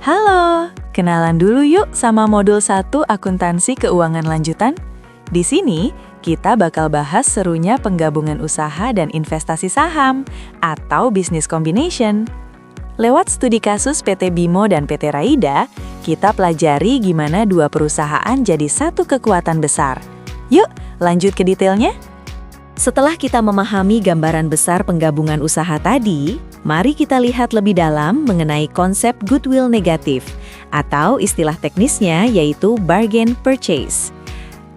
Halo, kenalan dulu yuk sama modul 1 akuntansi keuangan lanjutan. Di sini, kita bakal bahas serunya penggabungan usaha dan investasi saham atau business combination. Lewat studi kasus PT Bimo dan PT Raida, kita pelajari gimana dua perusahaan jadi satu kekuatan besar. Yuk, lanjut ke detailnya. Setelah kita memahami gambaran besar penggabungan usaha tadi, mari kita lihat lebih dalam mengenai konsep goodwill negatif, atau istilah teknisnya yaitu bargain purchase.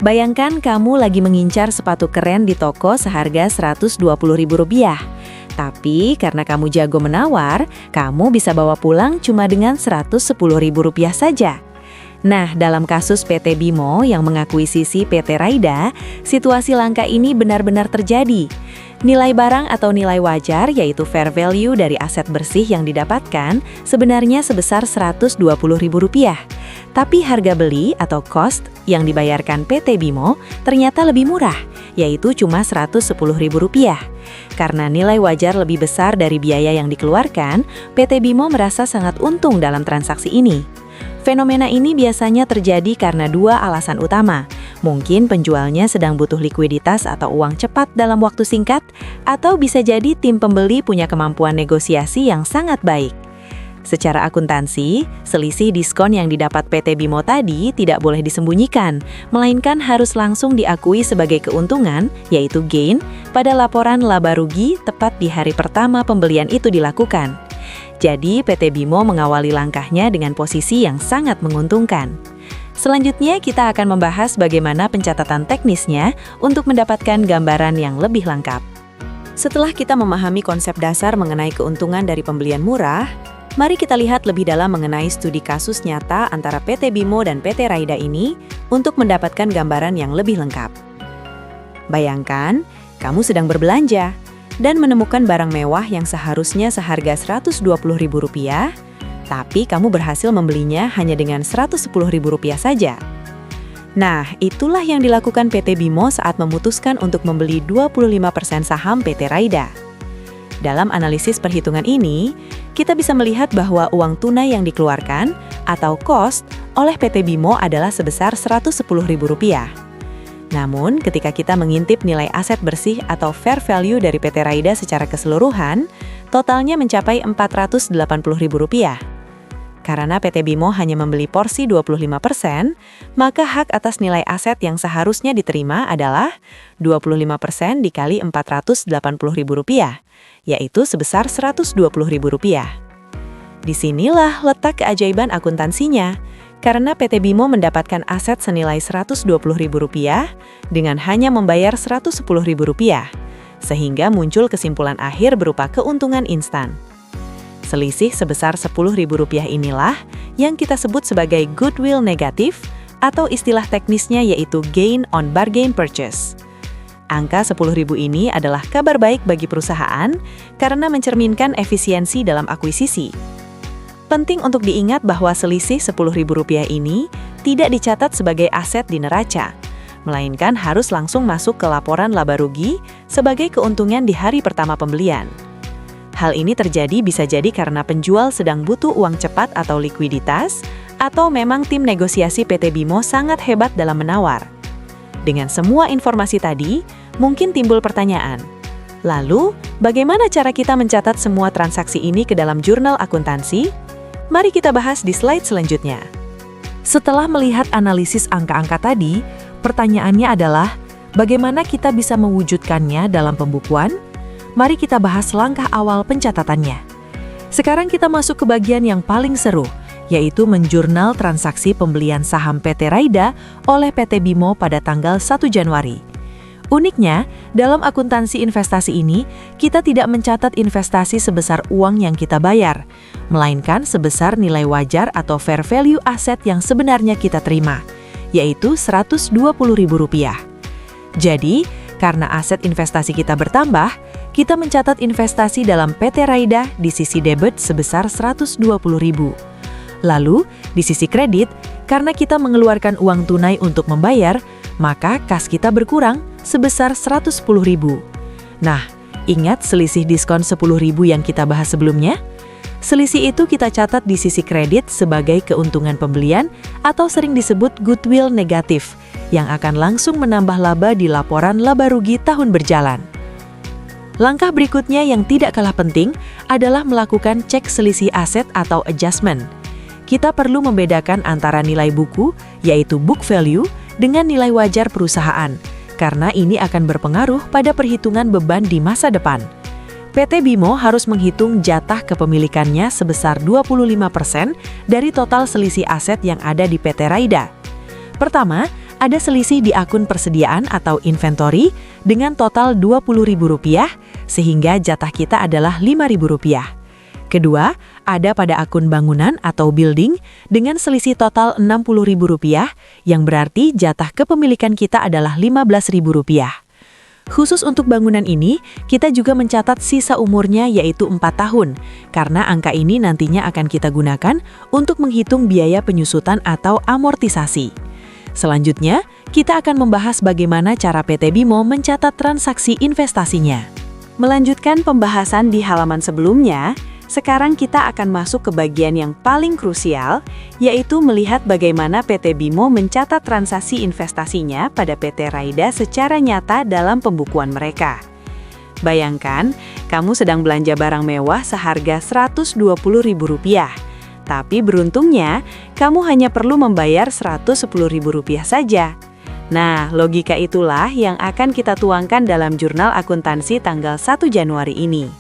Bayangkan kamu lagi mengincar sepatu keren di toko seharga Rp120.000. Tapi karena kamu jago menawar, kamu bisa bawa pulang cuma dengan Rp110.000 saja. Nah, dalam kasus PT Bimo yang mengakuisisi PT Raida, situasi langka ini benar-benar terjadi. Nilai barang atau nilai wajar, yaitu fair value dari aset bersih yang didapatkan, sebenarnya sebesar Rp120.000. Tapi harga beli atau cost yang dibayarkan PT Bimo ternyata lebih murah, yaitu cuma Rp110.000. Karena nilai wajar lebih besar dari biaya yang dikeluarkan, PT Bimo merasa sangat untung dalam transaksi ini. Fenomena ini biasanya terjadi karena dua alasan utama. Mungkin penjualnya sedang butuh likuiditas atau uang cepat dalam waktu singkat, atau bisa jadi tim pembeli punya kemampuan negosiasi yang sangat baik. Secara akuntansi, selisih diskon yang didapat PT Bimo tadi tidak boleh disembunyikan, melainkan harus langsung diakui sebagai keuntungan, yaitu gain, pada laporan laba rugi tepat di hari pertama pembelian itu dilakukan. Jadi, PT Bimo mengawali langkahnya dengan posisi yang sangat menguntungkan. Selanjutnya, kita akan membahas bagaimana pencatatan teknisnya untuk mendapatkan gambaran yang lebih lengkap. Setelah kita memahami konsep dasar mengenai keuntungan dari pembelian murah, mari kita lihat lebih dalam mengenai studi kasus nyata antara PT Bimo dan PT Raida ini untuk mendapatkan gambaran yang lebih lengkap. Bayangkan, kamu sedang berbelanja dan menemukan barang mewah yang seharusnya seharga Rp120.000, tapi kamu berhasil membelinya hanya dengan Rp110.000 saja. Nah, itulah yang dilakukan PT Bimo saat memutuskan untuk membeli 25% saham PT Raida. Dalam analisis perhitungan ini, kita bisa melihat bahwa uang tunai yang dikeluarkan atau cost oleh PT Bimo adalah sebesar Rp110.000. Namun, ketika kita mengintip nilai aset bersih atau fair value dari PT Raida secara keseluruhan, totalnya mencapai Rp480.000. Karena PT Bimo hanya membeli porsi 25%, maka hak atas nilai aset yang seharusnya diterima adalah 25% dikali Rp480.000, yaitu sebesar Rp120.000. Disinilah letak keajaiban akuntansinya. Karena PT Bimo mendapatkan aset senilai Rp120.000 dengan hanya membayar Rp110.000, sehingga muncul kesimpulan akhir berupa keuntungan instan. Selisih sebesar Rp10.000 inilah yang kita sebut sebagai goodwill negatif, atau istilah teknisnya yaitu gain on bargain purchase. Angka Rp10.000 ini adalah kabar baik bagi perusahaan karena mencerminkan efisiensi dalam akuisisi. Penting untuk diingat bahwa selisih Rp10.000 ini tidak dicatat sebagai aset di neraca, melainkan harus langsung masuk ke laporan laba rugi sebagai keuntungan di hari pertama pembelian. Hal ini terjadi bisa jadi karena penjual sedang butuh uang cepat atau likuiditas, atau memang tim negosiasi PT Bimo sangat hebat dalam menawar. Dengan semua informasi tadi, mungkin timbul pertanyaan. Lalu, bagaimana cara kita mencatat semua transaksi ini ke dalam jurnal akuntansi? Mari kita bahas di slide selanjutnya. Setelah melihat analisis angka-angka tadi, pertanyaannya adalah, bagaimana kita bisa mewujudkannya dalam pembukuan? Mari kita bahas langkah awal pencatatannya. Sekarang kita masuk ke bagian yang paling seru, yaitu menjurnal transaksi pembelian saham PT Raida oleh PT Bimo pada tanggal 1 Januari. Uniknya, dalam akuntansi investasi ini, kita tidak mencatat investasi sebesar uang yang kita bayar, melainkan sebesar nilai wajar atau fair value aset yang sebenarnya kita terima, yaitu Rp120.000. Jadi, karena aset investasi kita bertambah, kita mencatat investasi dalam PT Raida di sisi debit sebesar Rp120.000. Lalu, di sisi kredit, karena kita mengeluarkan uang tunai untuk membayar, maka kas kita berkurang sebesar Rp110.000. Nah, ingat selisih diskon Rp10.000 yang kita bahas sebelumnya? Selisih itu kita catat di sisi kredit sebagai keuntungan pembelian atau sering disebut goodwill negatif, yang akan langsung menambah laba di laporan laba rugi tahun berjalan. Langkah berikutnya yang tidak kalah penting adalah melakukan cek selisih aset atau adjustment. Kita perlu membedakan antara nilai buku, yaitu book value, dengan nilai wajar perusahaan, karena ini akan berpengaruh pada perhitungan beban di masa depan. PT Bimo harus menghitung jatah kepemilikannya sebesar 25% dari total selisih aset yang ada di PT Raida. Pertama, ada selisih di akun persediaan atau inventory dengan total Rp20.000, sehingga jatah kita adalah Rp5.000. Kedua, ada pada akun bangunan atau building dengan selisih total Rp60.000, yang berarti jatah kepemilikan kita adalah Rp15.000. Khusus untuk bangunan ini, kita juga mencatat sisa umurnya yaitu 4 tahun, karena angka ini nantinya akan kita gunakan untuk menghitung biaya penyusutan atau amortisasi. Selanjutnya, kita akan membahas bagaimana cara PT Bimo mencatat transaksi investasinya. Melanjutkan pembahasan di halaman sebelumnya, sekarang kita akan masuk ke bagian yang paling krusial, yaitu melihat bagaimana PT Bimo mencatat transaksi investasinya pada PT Raida secara nyata dalam pembukuan mereka. Bayangkan, kamu sedang belanja barang mewah seharga Rp120.000, tapi beruntungnya, kamu hanya perlu membayar Rp110.000 saja. Nah, logika itulah yang akan kita tuangkan dalam jurnal akuntansi tanggal 1 Januari ini.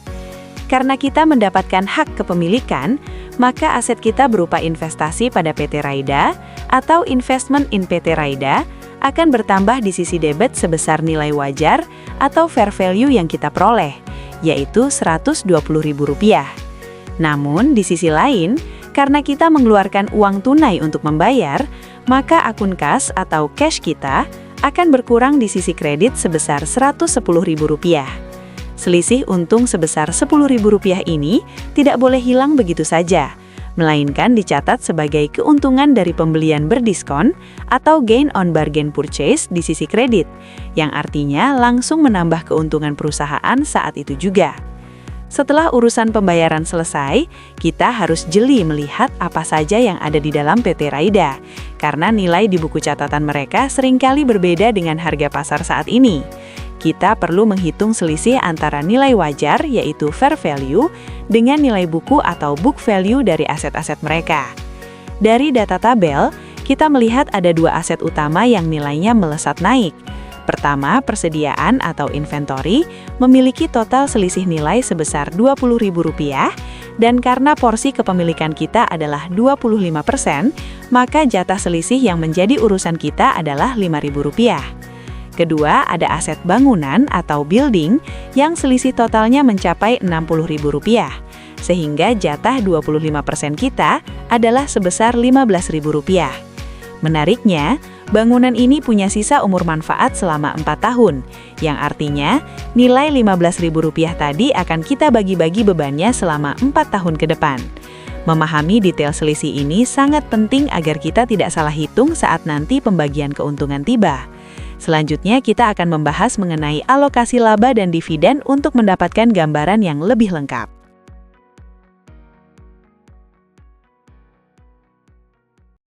Karena kita mendapatkan hak kepemilikan, maka aset kita berupa investasi pada PT Raida atau investment in PT Raida akan bertambah di sisi debit sebesar nilai wajar atau fair value yang kita peroleh, yaitu Rp120.000. Namun, di sisi lain, karena kita mengeluarkan uang tunai untuk membayar, maka akun kas atau cash kita akan berkurang di sisi kredit sebesar Rp110.000. Selisih untung sebesar Rp10.000 ini tidak boleh hilang begitu saja, melainkan dicatat sebagai keuntungan dari pembelian berdiskon atau gain on bargain purchase di sisi kredit, yang artinya langsung menambah keuntungan perusahaan saat itu juga. Setelah urusan pembayaran selesai, kita harus jeli melihat apa saja yang ada di dalam PT Raida, karena nilai di buku catatan mereka seringkali berbeda dengan harga pasar saat ini. Kita perlu menghitung selisih antara nilai wajar, yaitu fair value, dengan nilai buku atau book value dari aset-aset mereka. Dari data tabel, kita melihat ada dua aset utama yang nilainya melesat naik. Pertama, persediaan atau inventory memiliki total selisih nilai sebesar Rp20.000, dan karena porsi kepemilikan kita adalah 25%, maka jatah selisih yang menjadi urusan kita adalah Rp5.000. Kedua, ada aset bangunan atau building yang selisih totalnya mencapai Rp60.000, sehingga jatah 25% kita adalah sebesar Rp15.000. Menariknya, bangunan ini punya sisa umur manfaat selama 4 tahun, yang artinya nilai Rp15.000 tadi akan kita bagi-bagi bebannya selama 4 tahun ke depan. Memahami detail selisih ini sangat penting agar kita tidak salah hitung saat nanti pembagian keuntungan tiba. Selanjutnya, kita akan membahas mengenai alokasi laba dan dividen untuk mendapatkan gambaran yang lebih lengkap.